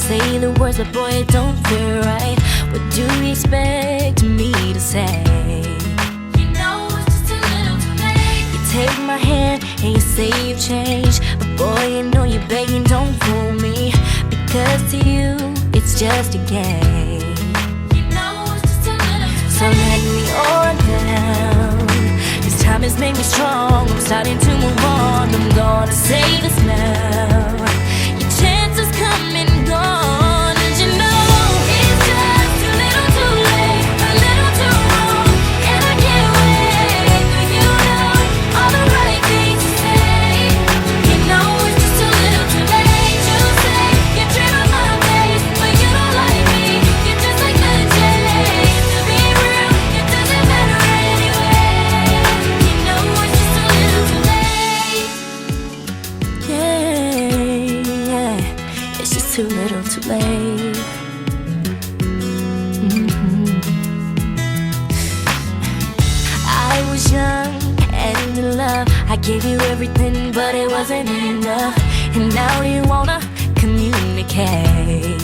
say the words, but boy, it don't feel right. What do you expect me to say? You know it's just a little too late. You take my hand and you say you've changed, but boy, you know you're begging, don't fool me, because to you it's just a game. You know it's just a little too late. So let me on down. This time has made me strong. I'm starting to move on. I'm gonna say this now. Your chance has come and gone, and you know it's just too little too late, a little too wrong, and I can't wait for you to know all the right things to say. You know it's just too little too late. You say you dream of my face, but you don't like me. You're just like the chase. To be real, it doesn't matter anyway. You know it's just too little too late. Yeah, it's just too little too late. I was young and in love. I gave you everything, but it wasn't enough. And now you wanna communicate.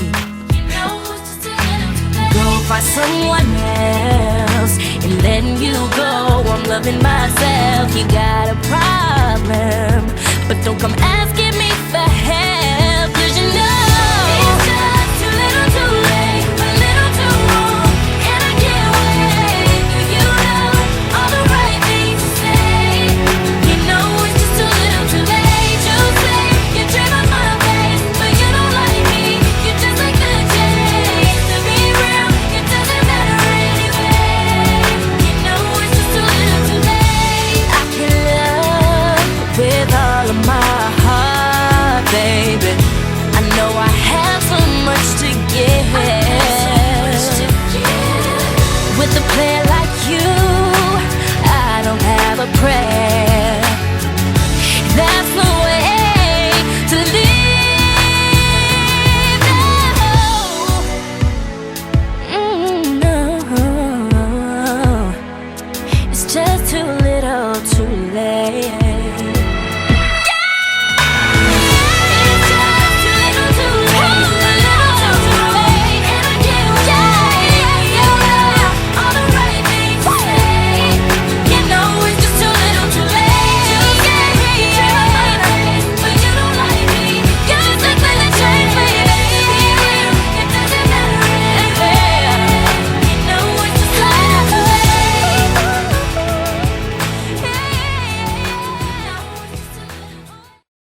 You know it's just a little too late. Go find someone else and letting you go. I'm loving myself. You got a problem, but don't come asking me for help, 'cause you know it's just too little too late, a little too wrong, and I can't wait for you to know all the right things to say. You know it's just too little too late. You say you dream of my face, but you don't like me. You're just like the chase. To be real, it doesn't matter anyway. You know it's just too little too late. I can love with all of my heart, baby. I know I have